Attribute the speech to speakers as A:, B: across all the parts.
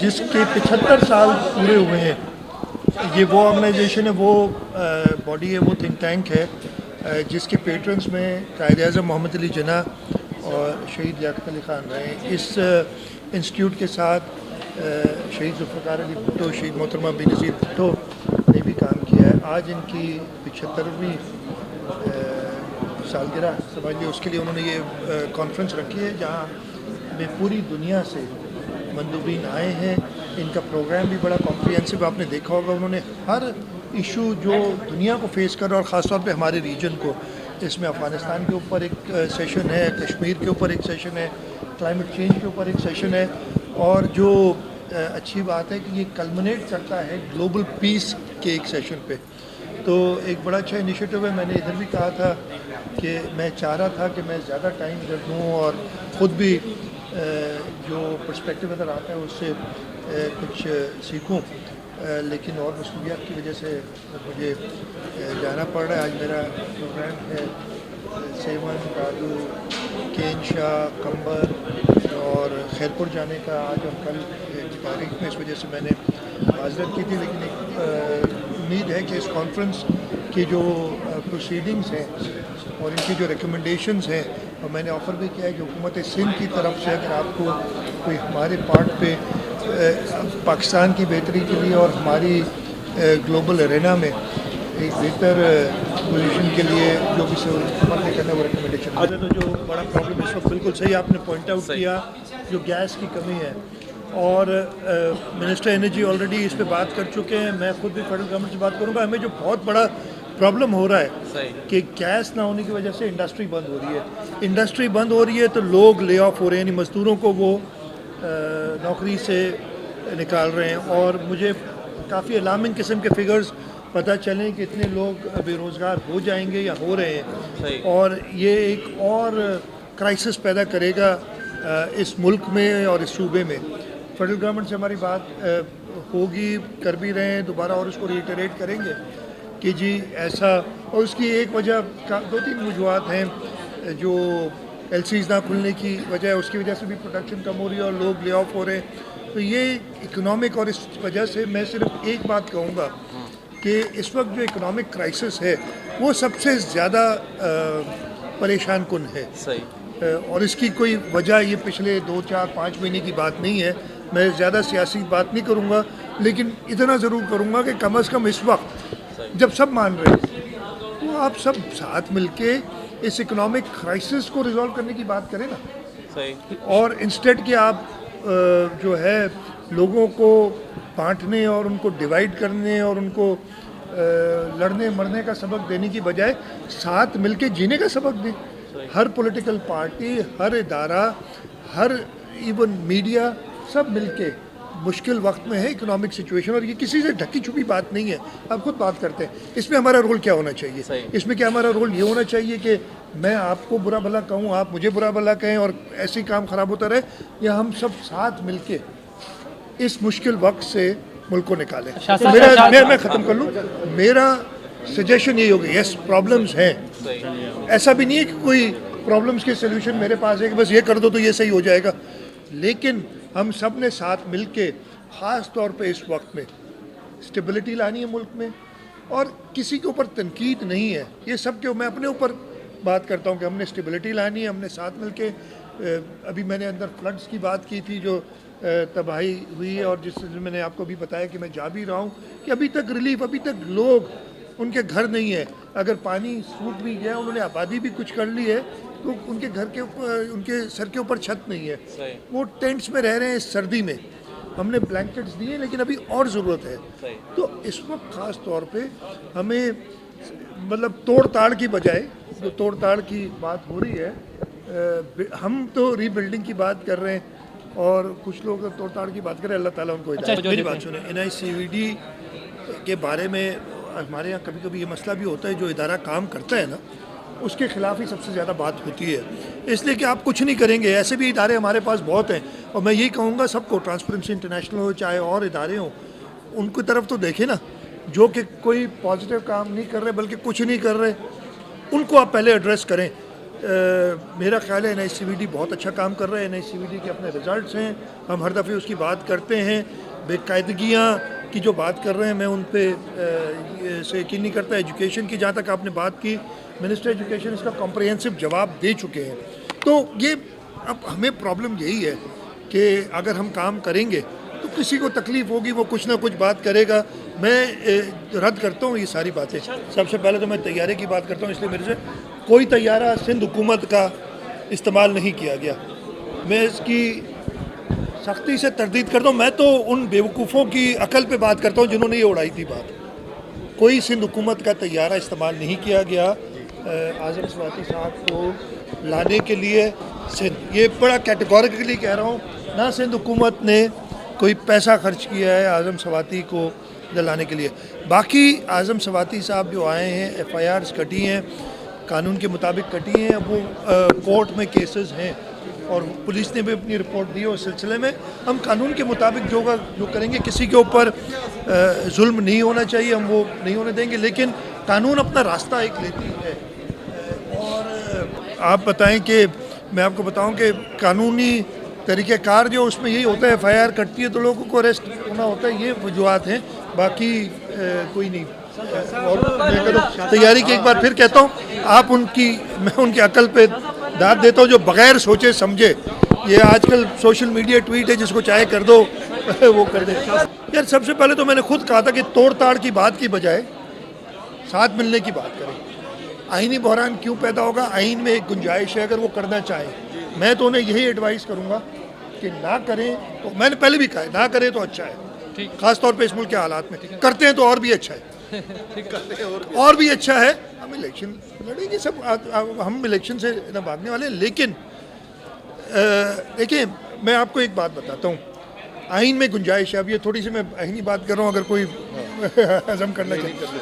A: جس کے 75 سال پورے ہوئے ہیں. یہ وہ آرگنائزیشن ہے, وہ باڈی ہے, وہ تھنک ٹینک ہے جس کے پیٹرنز میں قائد اعظم محمد علی جناح اور شہید لیاقت علی خان رہے. اس انسٹیٹیوٹ کے ساتھ شہید ذوالفقار علی بھٹو, شہید محترمہ بے نظیر بھٹو نے بھی کام کیا ہے. آج ان کی 75ویں سالگرہ سمجھ لیے, اس کے لیے انہوں نے یہ کانفرنس رکھی ہے جہاں میں پوری دنیا سے مندوبین آئے ہیں. ان کا پروگرام بھی بڑا کمپریہنسو, آپ نے دیکھا ہوگا انہوں نے ہر ایشو جو دنیا کو فیس کر رہا ہے اور خاص طور پہ ہمارے ریجن کو, اس میں افغانستان کے اوپر ایک سیشن ہے, کشمیر کے اوپر ایک سیشن ہے, کلائمیٹ چینج کے اوپر ایک سیشن ہے, اور جو اچھی بات ہے کہ یہ کلمنیٹ کرتا ہے گلوبل پیس کے ایک سیشن پہ. تو ایک بڑا اچھا انیشیٹو ہے. میں نے ادھر بھی کہا تھا کہ میں چاہ رہا تھا کہ میں زیادہ ٹائم ادھر دوں اور خود بھی جو پرسپیکٹیو ادھر آتا ہے اس سے کچھ سیکھوں, لیکن اور مصروفیات کی وجہ سے مجھے جانا پڑ رہا ہے. آج میرا پروگرام ہے سیون, دادو, کین شاہ, کمبر اور خیرپور جانے کا آج اور کل کی تاریخ میں, اس وجہ سے میں نے معذرت کی تھی. لیکن ایک امید ہے کہ اس کانفرنس کی جو پروسیڈنگز ہیں اور ان کی جو ریکمنڈیشنز ہیں, اور میں نے آفر بھی کیا ہے کہ حکومت سندھ کی طرف سے اگر آپ کو کوئی ہمارے پارٹ پہ پاکستان کی بہتری کے لیے اور ہماری گلوبل ارینا میں ایک بہتر پوزیشن کے لیے جو بھی حکومت نے کرنا ہے وہ ریکمنڈیشن ہے. تو جو بڑا پرابلم اس وقت بالکل صحیح آپ نے پوائنٹ آؤٹ کیا, جو گیس کی کمی ہے, اور منسٹر انرجی آلریڈی اس پہ بات کر چکے ہیں. میں خود بھی فیڈرل گورنمنٹ سے بات کروں گا. ہمیں جو بہت بڑا پرابلم ہو رہا ہے کہ گیس نہ ہونے کی وجہ سے انڈسٹری بند ہو رہی ہے. انڈسٹری بند ہو رہی ہے تو لوگ لے آف ہو رہے ہیں, یعنی مزدوروں کو وہ نوکری سے نکال رہے ہیں. اور مجھے کافی الارمنگ قسم کے فگرز پتہ چلیں کہ اتنے لوگ بے روزگار ہو جائیں گے یا ہو رہے ہیں, اور یہ ایک اور کرائسس پیدا کرے گا اس ملک میں اور اس صوبے میں. فیڈرل گورنمنٹ سے ہماری بات ہوگی, کر بھی رہے ہیں, دوبارہ اور اس کو ریٹریٹ کریں گے کہ جی ایسا. اور اس کی ایک وجہ 2-3 وجوہات ہیں. جو ایل سیز نہ کھلنے کی وجہ ہے, اس کی وجہ سے بھی پروڈکشن کم ہو رہی ہے اور لوگ لے آف ہو رہے ہیں. تو یہ اکنامک, اور اس وجہ سے میں صرف ایک بات کہوں گا کہ اس وقت جو اکنامک کرائسس ہے وہ سب سے زیادہ پریشان کن ہے. اور اس کی کوئی وجہ یہ پچھلے 2-4-5 مہینے کی بات نہیں ہے. میں زیادہ سیاسی بات نہیں کروں گا, لیکن اتنا ضرور کروں گا کہ کم از کم اس وقت جب سب مان رہے ہیں تو آپ سب ساتھ مل کے اس اکنامک کرائسس کو ریزالو کرنے کی بات کریں نا. اور انسٹیڈ کہ آپ جو ہے لوگوں کو بانٹنے اور ان کو ڈیوائیڈ کرنے اور ان کو لڑنے مرنے کا سبق دینے کی بجائے ساتھ مل کے جینے کا سبق دیں. ہر پولیٹیکل پارٹی, ہر ادارہ, ہر ایون میڈیا, سب مل کے مشکل وقت میں ہے اکنامک سچویشن, اور یہ کسی سے ڈھکی چھپی بات نہیں ہے. آپ خود بات کرتے ہیں اس میں ہمارا رول کیا ہونا چاہیے. اس میں کیا ہمارا رول یہ ہونا چاہیے کہ میں آپ کو برا بھلا کہوں, آپ مجھے برا بھلا کہیں اور ایسے ہی کام خراب ہوتا رہے, یا ہم سب ساتھ مل کے اس مشکل وقت سے ملک کو نکالیں. میں ختم کر لوں. میرا سجیشن یہی ہوگی, یس پرابلمز ہیں, ایسا بھی نہیں ہے کہ کوئی پرابلمز کے سلوشن میرے پاس ہے کہ بس یہ کر دو تو یہ صحیح ہو جائے گا, لیکن ہم سب نے ساتھ مل کے خاص طور پہ اس وقت میں اسٹیبلٹی لانی ہے ملک میں. اور کسی کے اوپر تنقید نہیں ہے, یہ سب کے میں اپنے اوپر بات کرتا ہوں کہ ہم نے اسٹیبلٹی لانی ہے. ہم نے ساتھ مل کے, ابھی میں نے اندر فلڈز کی بات کی تھی جو تباہی ہوئی ہے, اور جس سے میں نے آپ کو بھی بتایا کہ میں جا بھی رہا ہوں کہ ابھی تک ریلیف, ابھی تک لوگ ان کے گھر نہیں ہے. اگر پانی سوکھ بھی گیا, انہوں نے آبادی بھی کچھ کر لی ہے, تو ان کے گھر کے اوپر, ان کے سر کے اوپر چھت نہیں ہے, وہ ٹینٹس میں رہ رہے ہیں اس سردی میں. ہم نے بلینکٹس دیے لیکن ابھی اور ضرورت ہے. تو اس وقت خاص طور پہ ہمیں مطلب توڑ تاڑ کی بجائے, جو توڑ تاڑ کی بات ہو رہی ہے, ہم تو ری بلڈنگ کی بات کر رہے ہیں اور کچھ لوگ توڑ تاڑ کی بات کریں. اللہ تعالیٰ ان کو ہدایت. میری بات سنیں, NICVD کے بارے میں ہمارے یہاں کبھی کبھی یہ مسئلہ بھی ہوتا ہے, جو ادارہ کام کرتا ہے نا اس کے خلاف ہی سب سے زیادہ بات ہوتی ہے, اس لیے کہ آپ کچھ نہیں کریں گے. ایسے بھی ادارے ہمارے پاس بہت ہیں, اور میں یہی کہوں گا سب کو, ٹرانسپیرنسی انٹرنیشنل ہو چاہے اور ادارے ہوں, ان کی طرف تو دیکھیں نا, جو کہ کوئی پازیٹیو کام نہیں کر رہے بلکہ کچھ نہیں کر رہے, ان کو آپ پہلے ایڈریس کریں. میرا خیال ہے NICVD بہت اچھا کام کر رہا ہے. NICVD کے اپنے رزلٹس ہیں, ہم ہر دفعہ اس کی بات کرتے ہیں. بے قاعدگیاں کی جو بات کر رہے ہیں میں ان پہ سے یقین نہیں کرتا. ایجوکیشن کی جہاں تک آپ نے بات کی, منسٹر ایجوکیشن اس کا کمپریہنسو جواب دے چکے ہیں. تو یہ اب ہمیں پرابلم یہی ہے کہ اگر ہم کام کریں گے تو کسی کو تکلیف ہوگی, وہ کچھ نہ کچھ بات کرے گا. میں رد کرتا ہوں یہ ساری باتیں. سب سے پہلے تو میں طیارے کی بات کرتا ہوں, اس لیے میرے سے کوئی طیارہ سندھ حکومت کا استعمال نہیں کیا گیا. میں اس کی سختی سے تردید کرتا ہوں. میں تو ان بیوقوفوں کی عقل پہ بات کرتا ہوں جنہوں نے یہ اڑائی تھی بات. کوئی سندھ حکومت کا طیارہ استعمال نہیں کیا گیا اعظم سواتی صاحب کو لانے کے لیے سندھ. یہ بڑا کیٹیگوریکلی کہہ رہا ہوں, نہ سندھ حکومت نے کوئی پیسہ خرچ کیا ہے اعظم سواتی کو لانے کے لیے. باقی اعظم سواتی صاحب جو آئے ہیں, FIRs کٹی ہیں, قانون کے مطابق کٹی ہیں. وہ کورٹ میں کیسز ہیں اور پولیس نے بھی اپنی رپورٹ دی ہے. اس سلسلے میں ہم قانون کے مطابق جو کریں گے, کسی کے اوپر ظلم نہیں ہونا چاہیے, ہم وہ نہیں ہونے دیں گے. لیکن قانون اپنا راستہ ایک لیتی ہے. اور آپ بتائیں کہ میں آپ کو بتاؤں کہ قانونی طریقہ کار جو اس میں یہی ہوتا ہے, FIR کٹتی ہے تو لوگوں کو اریسٹ ہونا ہوتا ہے. یہ وجوہات ہیں, باقی کوئی نہیں. اور میں تیاری کی ایک بار پھر کہتا ہوں, آپ میں ان کی عقل پہ داد دیتا ہوں جو بغیر سوچے سمجھے. یہ آج کل سوشل میڈیا ٹویٹ ہے, جس کو چاہے کر دو وہ کر دے. یار سب سے پہلے تو میں نے خود کہا تھا کہ توڑ تاڑ کی بات کی بجائے ساتھ ملنے کی بات کریں. آئینی بحران کیوں پیدا ہوگا؟ آئین میں ایک گنجائش ہے اگر وہ کرنا چاہیں. میں تو انہیں یہی ایڈوائز کروں گا کہ نہ کریں. تو میں نے پہلے بھی کہا ہے, نہ کریں تو اچھا ہے, خاص طور پہ اس ملک کے حالات میں. کرتے ہیں تو اور بھی اچھا ہے, اور بھی اچھا ہے. ہم الیکشن لڑیں گے سب, ہم الیکشن سے نہ بھاگنے والے. لیکن دیکھیں میں آپ کو ایک بات بتاتا ہوں, آئین میں گنجائش ہے. اب یہ تھوڑی سی میں آئینی بات کر رہا ہوں, اگر کوئی ہضم کرنا چاہیے.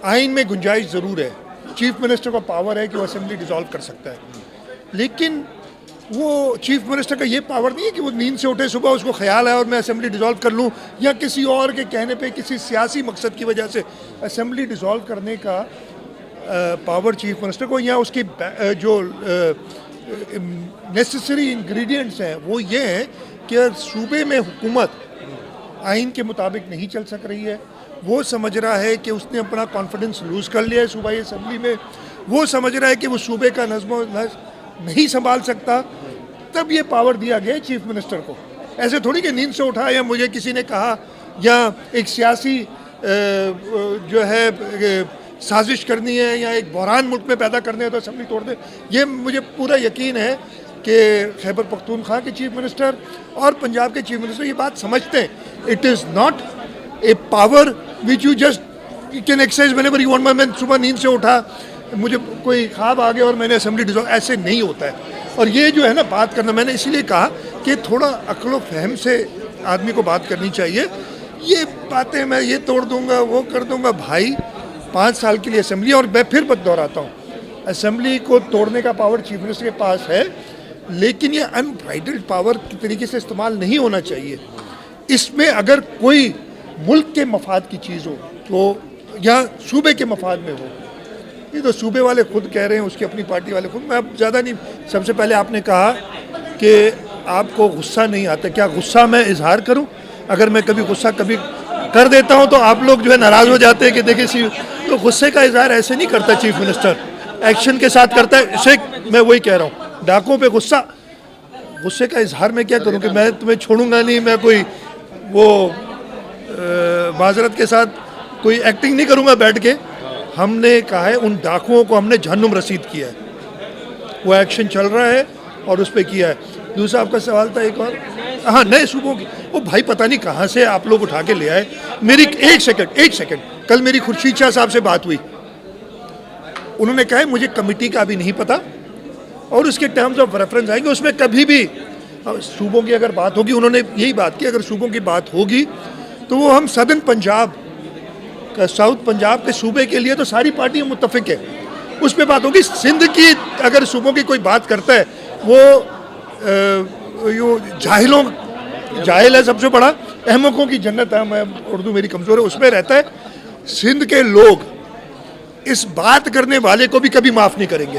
A: آئین میں گنجائش ضرور ہے. چیف منسٹر کا پاور ہے کہ وہ اسمبلی ڈیزالو کر سکتا ہے. لیکن وہ چیف منسٹر کا یہ پاور نہیں ہے کہ وہ نیند سے اٹھے صبح, اس کو خیال ہے اور میں اسمبلی ڈیزالو کر لوں, یا کسی اور کے کہنے پہ کسی سیاسی مقصد کی وجہ سے اسمبلی ڈیزالو کرنے کا پاور چیف منسٹر کو, یا اس کی جو نیسیسری انگریڈینٹس ہیں وہ یہ ہیں کہ صوبے میں حکومت آئین کے مطابق نہیں چل سک رہی ہے. وہ سمجھ رہا ہے کہ اس نے اپنا کانفیڈنس لوز کر لیا ہے صوبائی اسمبلی میں. وہ سمجھ رہا ہے کہ وہ صوبے کا نظم و نسق نہیں سنبھال سکتا. تب یہ پاور دیا گیا چیف منسٹر کو. ایسے تھوڑی کہ نیند سے اٹھا یا مجھے کسی نے کہا, یا ایک سیاسی جو ہے سازش کرنی ہے یا ایک بحران ملک میں پیدا کرنے ہے تو اسمبلی توڑ دے. یہ مجھے پورا یقین ہے کہ خیبر پختونخوا کے چیف منسٹر اور پنجاب کے چیف منسٹر یہ بات سمجھتے ہیں. It is not a power which you just can exercise when ever you want. میں صبح نیند سے اٹھا, مجھے کوئی خواب آ گیا اور میں نے اسمبلی ڈیزالو, ایسے نہیں ہوتا ہے. اور یہ جو ہے نا بات کرنا, میں نے اسی لیے کہا کہ تھوڑا عقل و فہم سے آدمی کو بات کرنی چاہیے. یہ باتیں میں یہ توڑ دوں گا وہ کر دوں گا, بھائی 5 سال کے لیے اسمبلی, اور میں پھر دہراتا ہوں اسمبلی کو توڑنے کا پاور چیف منسٹر کے پاس ہے, لیکن یہ انبرائڈلڈ پاور کی طریقے سے استعمال نہیں ہونا چاہیے. اس میں اگر کوئی ملک کے مفاد کی چیز ہو تو, یا صوبے کے مفاد میں ہو, یہ تو صوبے والے خود کہہ رہے ہیں, اس کی اپنی پارٹی والے خود. میں اب زیادہ نہیں. سب سے پہلے آپ نے کہا کہ آپ کو غصہ نہیں آتا. کیا غصہ میں اظہار کروں؟ اگر میں کبھی غصہ کبھی کر دیتا ہوں تو آپ لوگ جو ہے ناراض ہو جاتے ہیں کہ دیکھیں تو غصے کا اظہار ایسے نہیں کرتا چیف منسٹر, ایکشن کے ساتھ کرتا ہے. اسے میں وہی کہہ رہا ہوں, ڈاکوں پہ غصے کا اظہار میں کیا کروں کہ میں تمہیں چھوڑوں گا نہیں, میں کوئی وہ معذرت کے ساتھ کوئی ایکٹنگ نہیں کروں گا بیٹھ کے. ہم نے کہا ہے ان ڈاکوؤں کو ہم نے جہنم رسید کیا ہے, وہ ایکشن چل رہا ہے اور اس پہ کیا ہے. دوسرا آپ کا سوال تھا ایک اور, ہاں نئے صوبوں کی. وہ بھائی پتہ نہیں کہاں سے آپ لوگ اٹھا کے لے آئے. میری ایک سیکنڈ کل میری خورشید شاہ صاحب سے بات ہوئی, انہوں نے کہا ہے مجھے کمیٹی کا بھی نہیں پتہ اور اس کے ٹرمز آف ریفرنس آئیں گے, اس میں کبھی بھی صوبوں کی اگر بات ہوگی, انہوں نے یہی بات کی, اگر صوبوں کی بات ہوگی تو وہ ہم سدرن پنجاب کا, ساؤتھ پنجاب کے صوبے کے لیے تو ساری پارٹیاں متفق ہے, اس پہ بات ہوگی. سندھ کی اگر صوبوں کی کوئی بات کرتا ہے وہ جاہل ہے سب سے بڑا, احمقوں کی جنت ہے, میں اردو میری کمزور ہے, اس میں رہتا ہے. سندھ کے لوگ اس بات کرنے والے کو بھی کبھی معاف نہیں کریں گے.